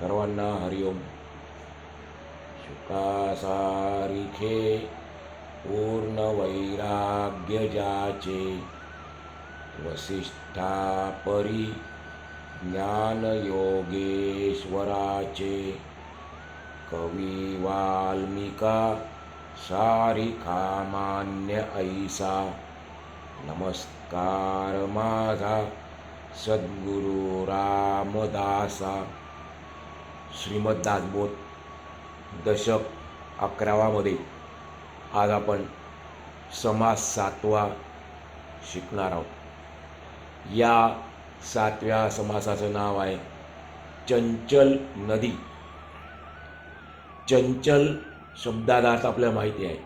सर्वांना हरिओम. शुकासारिखे पूर्ण वैराग्य जाचे, वसिष्ठा परी ज्ञान योगेश्वराचे, कवी वाल्मिका सारिखा मान्य ऐसा. नमस्कार माझा सद्गुरु रामदासा. श्रीमद्दासबोध दशक 11मध्ये आज आपण समास 7वा शिकणार आहोत. या 7व्या समासाचं नाव आहे चंचल नदी. चंचल शब्दाचा अर्थ आपल्याला माहिती आहे.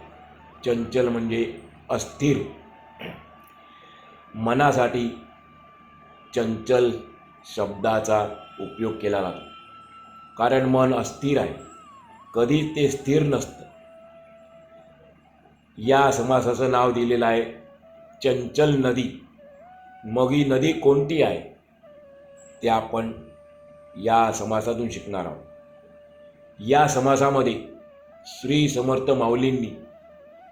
चंचल म्हणजे अस्थिर. मनासाठी चंचल शब्दाचा उपयोग केला जातो, कारण मन अस्थिर आहे, कधी ते स्थिर नसतं. या समासाचं नाव दिलेलं आहे चंचल नदी. मग ही नदी कोणती आहे ते आपण या समासातून शिकणार आहोत. या समासामध्ये श्री समर्थ माऊलींनी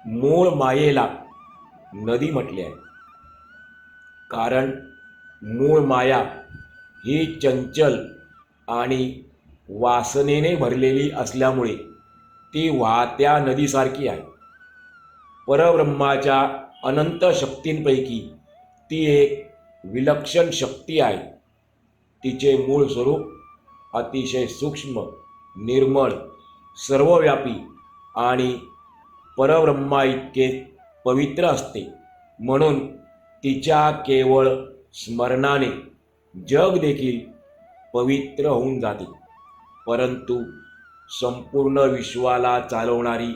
मूळ मायेला नदी म्हटले आहे, कारण मूळ माया ही चंचल आणि वासनेने भरलेली असल्यामुळे ती वाहत्या नदीसारखी आहे. परब्रह्माच्या अनंत शक्तींपैकी ती एक विलक्षण शक्ती आहे. तिचे मूळ स्वरूप अतिशय सूक्ष्म, निर्मळ, सर्वव्यापी आणि परब्रह्मा इतके पवित्र असते. म्हणून तिच्या केवळ स्मरणाने जग देखील पवित्र होऊन जाते. परंतु संपूर्ण विश्वाला चालवणारी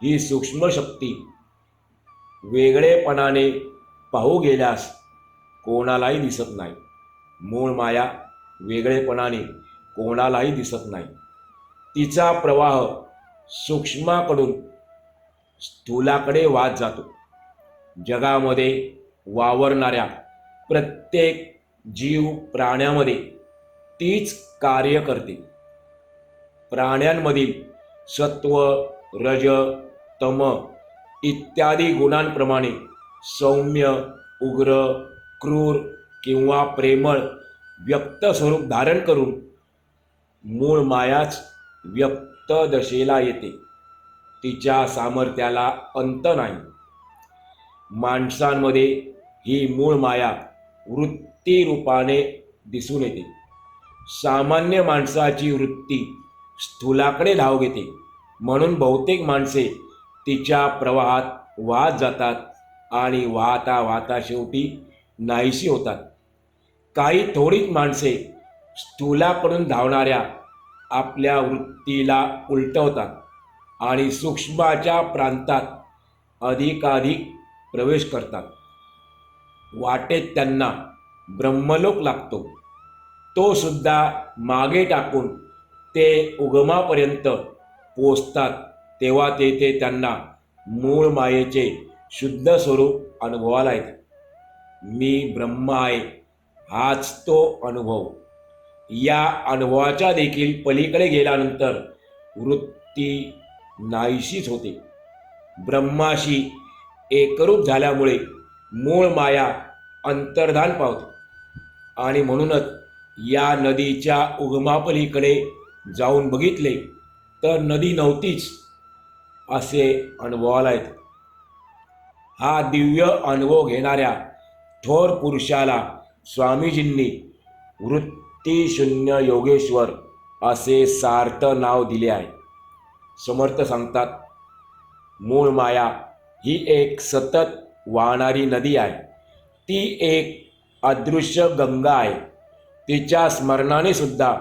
ही सूक्ष्म शक्ती वेगळेपणाने पाहू गेल्यास कोणालाही दिसत नाही. मूळ माया वेगळेपणाने कोणालाही दिसत नाही. तिचा प्रवाह सूक्ष्माकडून स्थूलाकडे वाहत जातो. जगामध्ये वावरणाऱ्या प्रत्येक जीव प्राण्यामध्ये तीच कार्य करते. प्राण्यांमधील सत्व, रज, तम इत्यादी गुणांप्रमाणे सौम्य, उग्र, क्रूर किंवा प्रेमळ व्यक्त स्वरूप धारण करून मूळ मायाच व्यक्त दशेला येते. तिच्या सामर्थ्याला अंत नाही. माणसांमध्ये ही मूळ माया वृत्ती रूपाने दिसून येते. सामान्य माणसाची वृत्ती स्थूलाकडे धाव घेते, म्हणून बहुतेक माणसे तिच्या प्रवाहात वाहत जातात आणि वाहता वाहता शेवटी नाहीशी होतात. काही थोडीच माणसे स्थूलाकडून धावणाऱ्या आपल्या वृत्तीला उलटवतात आणि सूक्ष्माच्या प्रांतात अधिकाधिक प्रवेश करतात. वाटेत त्यांना ब्रह्मलोक लागतो. तो सुद्धा मागे टाकून ते उगमापर्यंत पोचतात, तेव्हा तेथे त्यांना मूळ मायेचे शुद्ध स्वरूप अनुभवाला येते. मी ब्रह्म आहे हाच तो अनुभव. या अनुभवाच्या देखील पलीकडे गेल्यानंतर वृत्ती नाहीशीच होते. ब्रह्माशी एकरूप झाल्यामुळे मूळ माया अंतर्धान पावते आणि म्हणूनच या नदीच्या उगमापलीकडे जाऊन बघितले तर नदी नव्हतीच असे अनुभवाला येते. हा दिव्य अनुभव घेणाऱ्या थोर पुरुषाला स्वामीजींनी वृत्तीशून्य योगेश्वर असे सार्थ नाव दिले आहे. समर्थ सांगतात, मूळ माया ही एक सतत वाहणारी नदी आहे. ती एक अदृश्य गंगा आहे. तिच्या स्मरणाने सुद्धा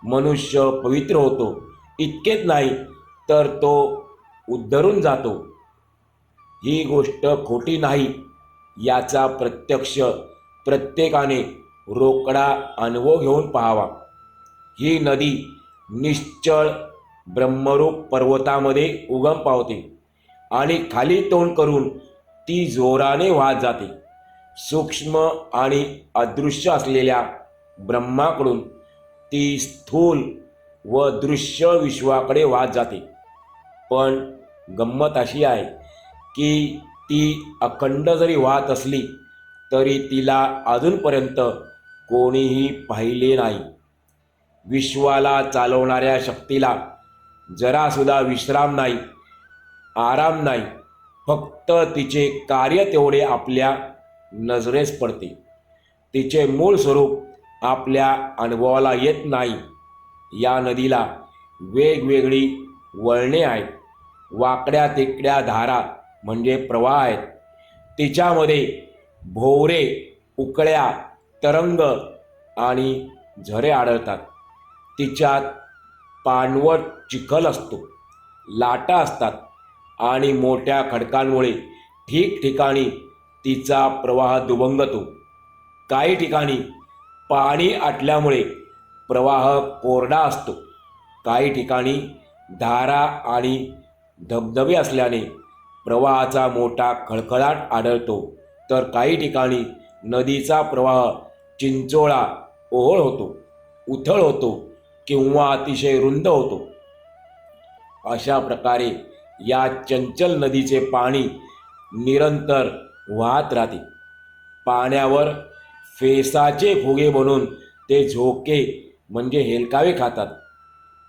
मनुष्य पवित्र होतो. इतकेच नाही तर तो उद्धरून जातो. ही गोष्ट खोटी नाही याचा प्रत्यक्ष प्रत्येकाने रोकडा अनुभव घेऊन पाहावा. ही नदी निश्चळ ब्रह्मरूप पर्वतामध्ये उगम पावते आणि खाली तोंड करून ती जोराने वाहत जाते. सूक्ष्म आणि अदृश्य असलेल्या ब्रह्माकडून ती स्थूल व दृश्य विश्वाकडे वाहत जाते. पण गंमत अशी आहे की ती अखंड जरी वाहत असली तरी तिला अजूनपर्यंत कोणीही पाहिले नाही. विश्वाला चालवणाऱ्या शक्तीला जरासुद्धा विश्राम नाही, आराम नाही. फक्त तिचे कार्य तेवढे आपल्या नजरेस पडते. तिचे मूळ स्वरूप आपल्या अनुभवाला येत नाही. या नदीला वेगवेगळी वळणे आहेत. वाकड्या तिकड्या धारा म्हणजे प्रवाह आहेत. तिच्यामध्ये भोवरे, उकळ्या, तरंग आणि झरे आढळतात. तिच्यात पाणवट चिखल असतो, लाटा असतात आणि मोठ्या खडकांमुळे ठिकठिकाणी तिचा प्रवाह दुभंगतो. काही ठिकाणी पाणी आटल्यामुळे प्रवाह कोरडा असतो. काही ठिकाणी धारा आणि धबधबे असल्याने प्रवाहाचा मोठा खळखळाट आढळतो. तर काही ठिकाणी नदीचा प्रवाह चिंचोळा, ओहोळ होतो, उथळ होतो किंवा अतिशय रुंद होतो. अशा प्रकारे या चंचल नदीचे पाणी निरंतर वाहत राहते. पाण्यावर फेसाचे फुगे बनून ते झोके म्हणजे हेलकावे खातात.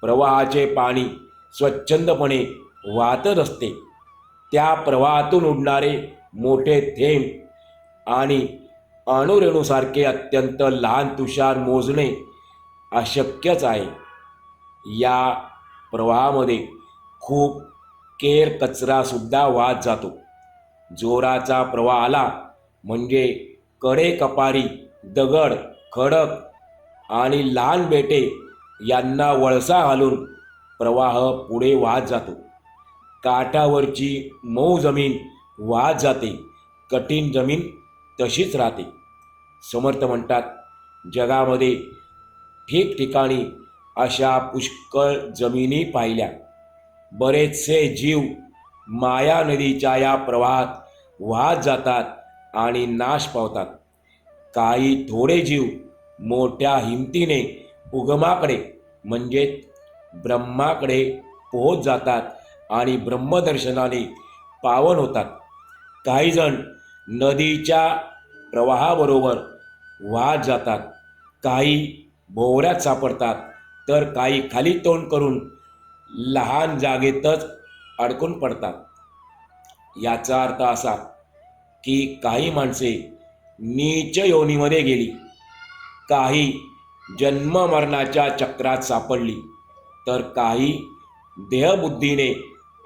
प्रवाहाचे पाणी स्वच्छंदपणे वाहतच असते. त्या प्रवाहातून उडणारे मोठे थेंब आणि अणुरेणूसारखे अत्यंत लहान तुषार मोजणे अशक्यच आहे. या प्रवाहामध्ये खूप केर कचरासुद्धा वाहत जातो. जोराचा प्रवाह आला म्हणजे कडे कपारी, दगड, खडक आणि लहान बेटे यांना वळसा घालून प्रवाह पुढे वाहत जातो. काठावरची मऊ जमीन वाहत जाते, कठीण जमीन तशीच राहते. समर्थ म्हणतात, जगामध्ये ठिकठिकाणी अशा पुष्कळ जमिनी पाहिल्या. बरेचसे जीव माया नदीच्या या प्रवाहात वाहत जातात आणि नाश पावतात. काही थोडे जीव मोठ्या हिमतीने उगमाकडे म्हणजे ब्रह्माकडे पोहोच जातात आणि ब्रह्मदर्शनाने पावन होतात. काहीजण नदीच्या प्रवाहाबरोबर वाहत जातात, काही भोवऱ्यात सापडतात, तर काही खाली तोंड करून लहान जागेतच अडकून पडतात. याचा अर्थ असा की काही माणसे नीच योनीमध्ये गेली, काही जन्ममरणाच्या चक्रात सापडली, तर काही देहबुद्धीने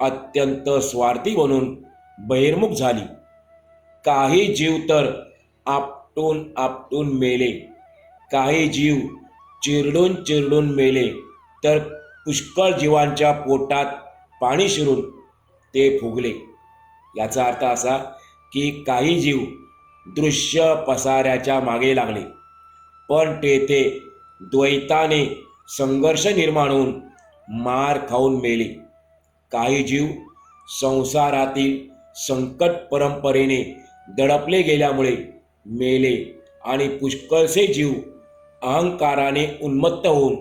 अत्यंत स्वार्थी बनून बहिर्मुख झाली. काही जीव तर आपटून आपटून मेले, काही जीव चिरडून चिरडून मेले, तर पुष्कळ जीवांच्या पोटात पाणी शिरून ते फुगले. याचा अर्थ असा की काही जीव दृश्य पसाऱ्याच्या मागे लागले, पण तेथे द्वैताने संघर्ष निर्माण होऊन मार खाऊन मेले. काही जीव संसारातील संकट परंपरेने दडपले गेल्यामुळे मेले आणि पुष्कळसे जीव अहंकाराने उन्मत्त होऊन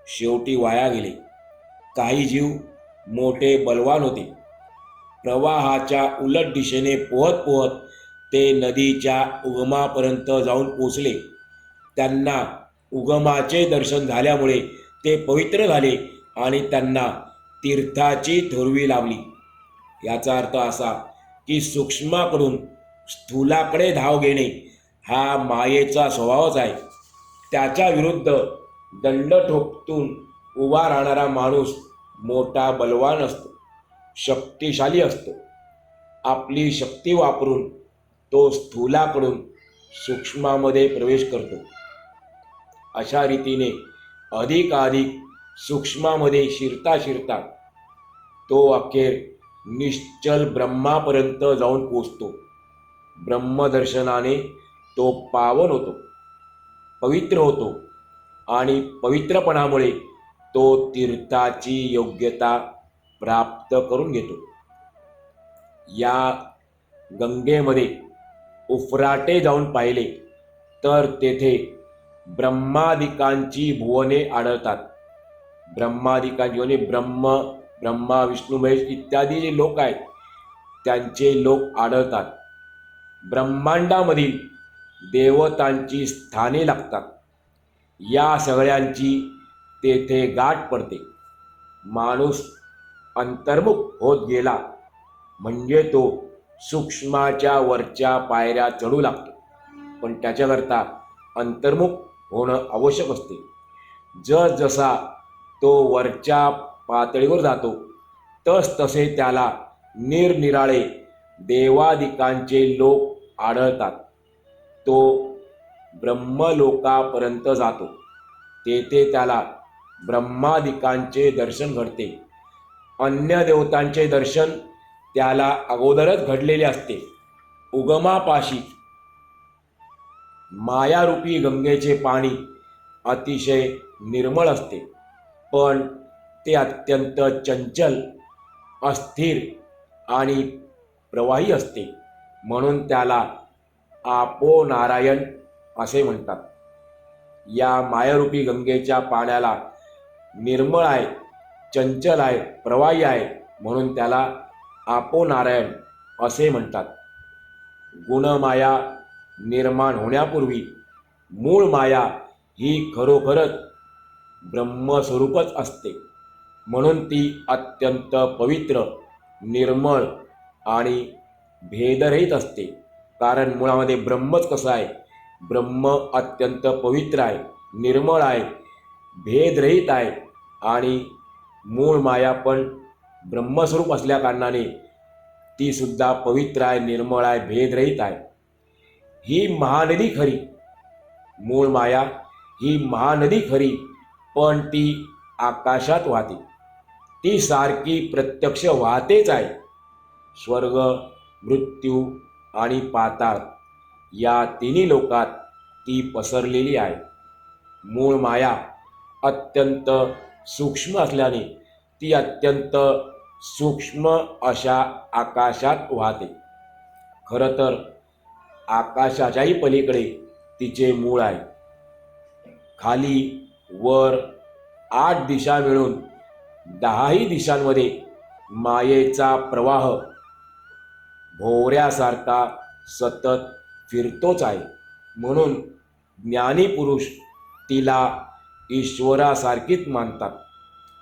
शेवटी वाया गेले. काही जीव मोठे बलवान होते. प्रवाहाच्या उलट दिशेने पोहत पोहत ते नदीच्या उगमापर्यंत जाऊन पोचले. त्यांना उगमाचे दर्शन झाल्यामुळे ते पवित्र झाले आणि त्यांना तीर्थाची थोरवी लावली. याचा अर्थ असा की सूक्ष्माकडून स्थूलाकडे धाव घेणे हा मायेचा स्वभावच आहे. त्याच्या विरुद्ध दंड ठोकतून उभा राहणारा माणूस मोठा बलवान असतो, शक्तिशाली असतो. आपली शक्ती वापरून तो स्थूलाकडून सूक्ष्मामध्ये प्रवेश करतो. अशा रीतीने अधिकाधिक सूक्ष्मामध्ये शिरता शिरता तो अखेर निश्चल ब्रह्मापर्यंत जाऊन पोचतो. ब्रह्मदर्शनाने तो पावन होतो, पवित्र होतो आणि पवित्रपणामुळे तो तीर्थाची योग्यता प्राप्त करून घेतो. या गंगेमध्ये उफराटे जाऊन पाहिले तर तेथे ब्रह्मादिकांची भुवने आढळतात. ब्रह्मादिकांची म्हणजे ब्रह्मा विष्णू महेश इत्यादी जे लोक आहेत त्यांचे लोक आढळतात. ब्रह्मांडामधील देवतांची स्थाने लागतात. या सगळ्यांची तेथे गाठ पडते. माणूस अंतर्मुख होत गेला म्हणजे तो सूक्ष्माच्या वरच्या पायऱ्या चढू लागतो. पण त्याच्याकरता अंतर्मुख होणं आवश्यक असते. जसा तो वरच्या पातळीवर जातो तसे त्याला निरनिराळे देवादिकांचे लोक आढळतात. तो ब्रह्मलोकापर्यंत जातो. तेथे त्याला ब्रह्मादिकांचे दर्शन घडते. अन्य देवतांचे दर्शन त्याला अगोदरच घडलेले असते. उगमापाशी मायारूपी गंगेचे पाणी अतिशय निर्मळ असते, पण ते अत्यंत चंचल, अस्थिर आणि प्रवाही असते. म्हणून त्याला आपो नारायण असे म्हणतात. या मायारूपी गंगेच्या पाण्याला निर्मळ आहे, चंचल आहे, प्रवाही आहे, म्हणून त्याला आपो नारायण असे म्हणतात. गुणमाया निर्माण होण्यापूर्वी मूळ माया ही खरोखरच ब्रह्मस्वरूपच असते. म्हणून ती अत्यंत पवित्र, निर्मळ आणि भेदरहित असते. कारण मुळामध्ये ब्रह्मच कसं आहे, ब्रह्म अत्यंत पवित्र आहे, निर्मळ आहे, भेदरहित आहे आणि मूळ माया पण ब्रह्मस्वरूप असल्या कारणाने ती सुद्धा पवित्र आहे, निर्मळ आहे, भेदरहित आहे. ही महानदी खरी, मूळ माया ही महानदी खरी, पण ती आकाशात वाहते. ती सारखी प्रत्यक्ष वाहतेच आहे. स्वर्ग, मृत्यू आणि पाताळ या तिन्ही लोकात ती पसरलेली आहे. मूळ माया अत्यंत सूक्ष्म असल्याने ती अत्यंत सूक्ष्म अशा आकाशात वाहते. खरं तर आकाशाच्याही पलीकडे तिचे मूळ आहे. खाली वर 8 दिशा मिळून 10ही दिशांमध्ये मायेचा प्रवाह भोवऱ्यासारखा सतत फिरतोच आहे. म्हणून ज्ञानी पुरुष तिला ईश्वरासारखीच मानतात,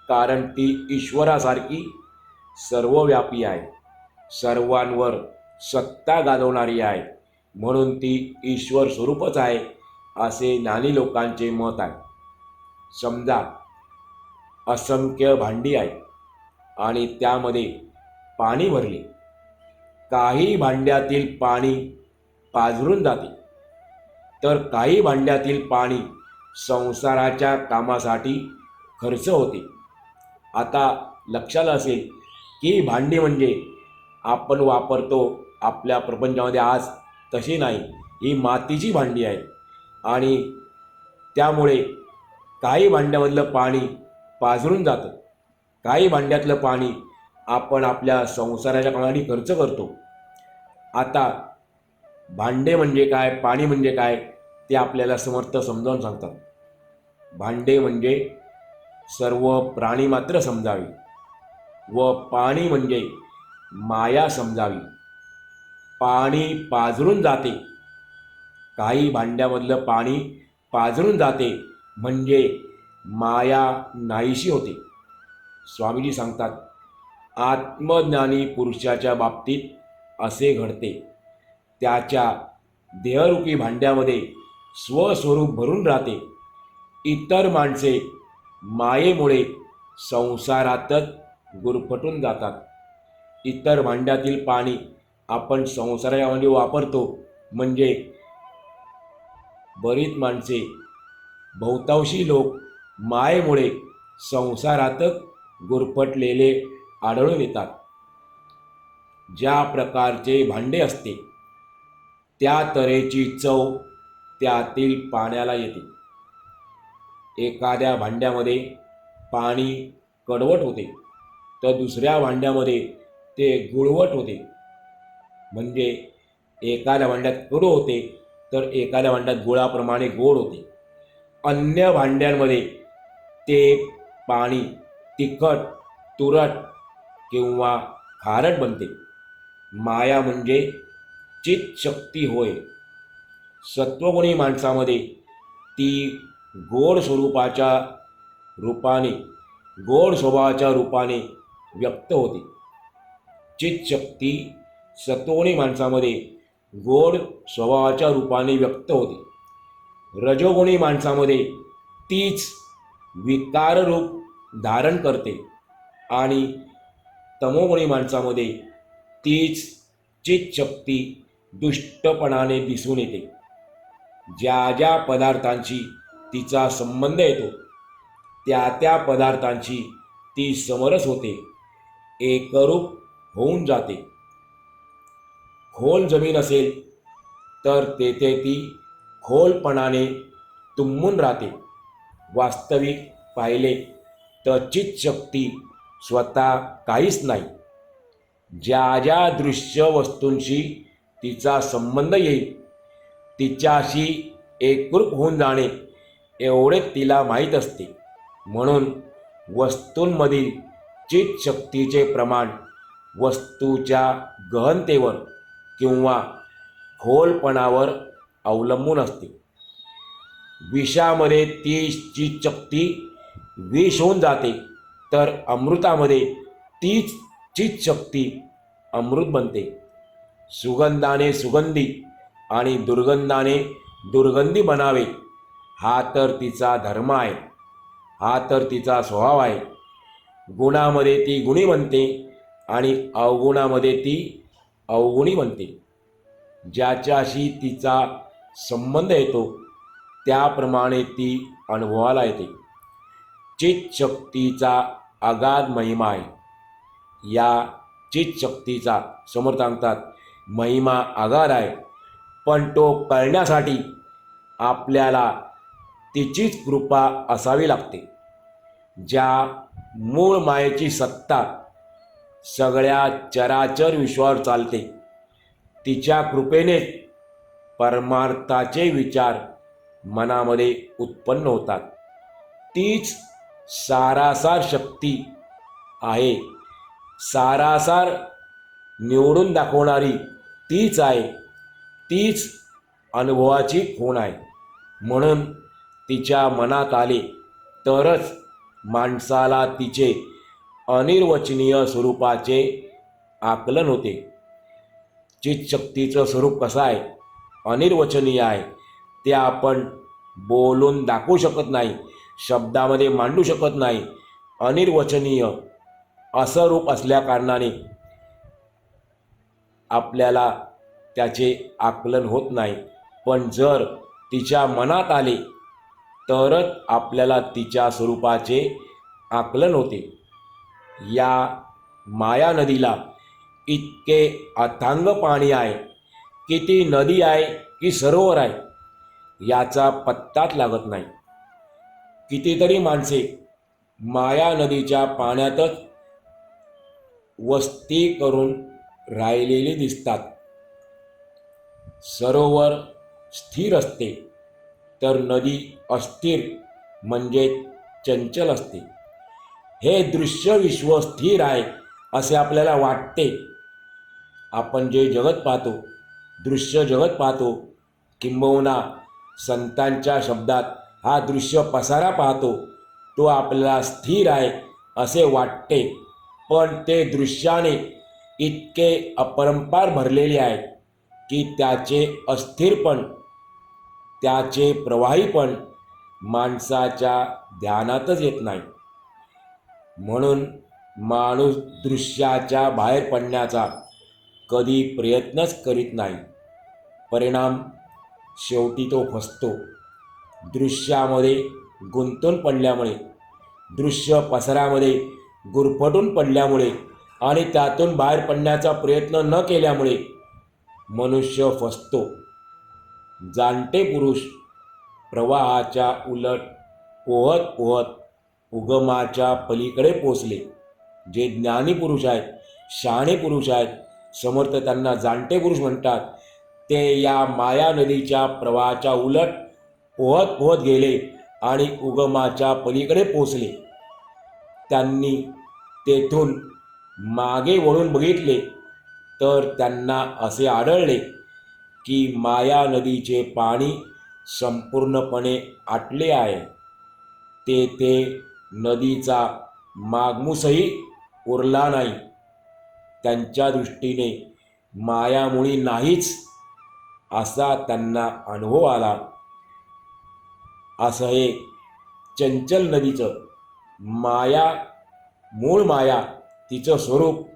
कारण ती ईश्वरासारखी सर्वव्यापी आहे, सर्वांवर सत्ता गाजवणारी आहे. म्हणून ती ईश्वर स्वरूपच आहे असे ज्ञानी लोकांचे मत आहे. समजा असंख्य भांडी आहेत आणि त्यामध्ये पाणी भरले. काही भांड्यातील पाणी पाझरून जाते, तर काही भांड्यातील पाणी संसाराच्या कामासाठी खर्च होते. आता लक्षात असेल की भांडी म्हणजे आपण वापरतो आपल्या प्रपंचामध्ये आज तशी नाही, ही मातीची भांडी आहे आणि त्यामुळे काही भांड्यामधलं पाणी पाझरून जातं, काही भांड्यातलं पाणी आपण आपल्या संसाराच्या कामासाठी खर्च करतो. आता भांडे म्हणजे काय, पाणी म्हणजे काय ते आपल्याला समर्थ समजावून सांगतात. भांडे म्हणजे सर्व प्राणी मात्र समजावी व पाणी म्हणजे माया समजावी. पाणी पाझरून जाते, काही भांड्यामधलं पाणी पाझरून जाते म्हणजे माया नाहीशी होते. स्वामीजी सांगतात, आत्मज्ञानी पुरुषाच्या बाबतीत असे घडते. त्याच्या देहरूपी भांड्यामध्ये स्वस्वरूप भरून राहते. इतर माणसे मायेमुळे संसारातच गुरफटून जातात. इतर भांड्यातील पाणी आपण संसारामध्ये वापरतो म्हणजे बरीच माणसे, बहुतांशी लोक मायेमुळे संसारातच गुरफटलेले आढळून येतात. ज्या प्रकारचे भांडे असते त्या तऱ्हेची चव त्यातील पाण्याला येते. एखाद्या भांड्यामध्ये पाणी कडवट होते तर दुसऱ्या भांड्यामध्ये ते गुळवट होते. म्हणजे एखाद्या भांड्यात कडू होते तर एखाद्या भांड्यात गुळाप्रमाणे गोड होते. अन्य भांड्यांमध्ये ते पाणी तिखट, तुरट किंवा खारट बनते. माया म्हणजे चित्शक्ती होय. सत्वगुणी माणसामध्ये ती गोड स्वरूपाच्या रूपाने, गोड स्वभावाच्या रूपाने व्यक्त होते. चित्शक्ती सत्वगुणी माणसामध्ये गोड स्वभावाच्या रूपाने व्यक्त होते. रजोगुणी माणसामध्ये तीच विकार रूप धारण करते आणि तमोगुणी माणसामध्ये तीच चित्शक्ती दुष्टपणाने दिसून येते. ज्या ज्या पदार्थांशी तिचा संबंध येतो त्या त्या पदार्थांची ती समरस होते, एकरूप होऊन जाते. खोल जमीन असेल तर तेथे ती खोलपणाने तुंबून राहते. वास्तविक पाहिले तर चित्शक्ती स्वतः काहीच नाही. ज्या ज्या दृश्य वस्तूंशी तिचा संबंध येईल तिच्याशी एकरूप होऊन जाणे एवढे तिला माहीत असते. म्हणून वस्तूंमधील चित्शक्तीचे प्रमाण वस्तूच्या गहनतेवर किंवा खोलपणावर अवलंबून असते. विषामध्ये ती चित्शक्ती विष होऊन जाते, तर अमृतामध्ये तीच चित्शक्ती अमृत बनते. सुगंधाने सुगंधी आणि दुर्गंधाने दुर्गंधी बनावे हा तर तिचा धर्म आहे, हा तर तिचा स्वभाव आहे. गुणामध्ये ती गुणी बनते आणि अवगुणामध्ये ती अवगुणी बनते. ज्याच्याशी तिचा संबंध येतो त्याप्रमाणे ती अनुभवाला येते. चित्शक्तीचा अगाध महिमा आहे. या चित्शक्तीचा समर्थ सांगतात महिमा अगाध आहे, पण तो कळण्यासाठी आपल्याला तिचीच कृपा असावी लागते. ज्या मूळ मायेची सत्ता सगळ्या चराचर विश्वावर चालते तिच्या कृपेनेच परमार्थाचे विचार मनामध्ये उत्पन्न होतात. तीच सारासार शक्ती आहे. सारासार निवडून दाखवणारी तीच आहे. तीच अनुभवाची खूण आहे. म्हणून तिच्या मनात आले तरच माणसाला तिचे अनिर्वचनीय स्वरूपाचे आकलन होते. चित्शक्तीचं स्वरूप कसं आहे, अनिर्वचनीय आहे. ते आपण बोलून दाखवू शकत नाही, शब्दामध्ये मांडू शकत नाही. अनिर्वचनीय असं रूप असल्याकारणाने आपल्याला त्याचे आकलन होत नाही. पण जर तिच्या मनात आले तरच आपल्याला तिच्या स्वरूपाचे आकलन होते. या माया नदीला इतके अथांग पाणी आहे की ती नदी आहे की सरोवर आहे याचा पत्ताच लागत नाही. कितीतरी माणसे माया नदीच्या पाण्यातच वस्ती करून राहिलेली दिसतात. सरोवर स्थिर असते तर नदी अस्थिर म्हणजे चंचल असते. हे दृश्य विश्व स्थिर आहे असे आपल्याला वाटते. आपण जे जगत पाहतो, दृश्य जगत पाहतो, किंबहुना संतांच्या शब्दात हा दृश्य पसारा पाहतो, तो आपल्याला स्थिर आहे असे वाटते. पण ते दृश्याने इतके अपरंपार भरलेले आहे की त्याचे अस्थिरपण, त्याचे प्रवाहीपण माणसाच्या ध्यानातच येत नाही. म्हणून माणूस दृश्याच्या बाहेर पडण्याचा कधी प्रयत्नच करीत नाही. परिणाम शेवटी तो फसतो. दृश्यामध्ये गुंतून पडल्यामुळे, दृश्य पसरामध्ये गुरफटून पडल्यामुळे आणि त्यातून बाहेर पडण्याचा प्रयत्न न केल्यामुळे मनुष्य फसतो. जाणते पुरुष प्रवाहाच्या उलट पोहत पोहत उगमाच्या पलीकडे पोचले. जे ज्ञानी पुरुष आहेत, शहाणे पुरुष आहेत, समर्थ त्यांना जाणते पुरुष म्हणतात, ते या माया नदीच्या प्रवाहाच्या उलट पोहत पोहत गेले आणि उगमाच्या पलीकडे पोचले. त्यांनी तेथून मागे वळून बघितले तर त्यांना असे आढळले की माया नदीचे पाणी संपूर्णपणे आटले आहे. तेथे नदीचा मागमूसही उरला नाही. त्यांच्या दृष्टीने मायामुळी नाहीच असा त्यांना अनुभव आला. असं हे चंचल नदीचं मूळ माया तिचं स्वरूप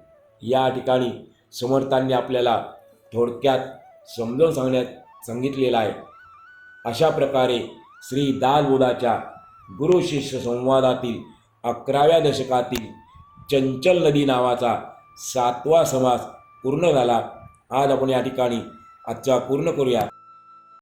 या ठिकाणी समर्थांनी आपल्याला थोडक्यात समजावून सांगितलेलं आहे. अशा प्रकारे श्री दासबोधाच्या गुरु शिष्य संवादातील 11व्या दशकातील चंचल नदी नावाचा 7वा समास पूर्ण झाला. आज आपण या ठिकाणी आजचा पूर्ण करूया.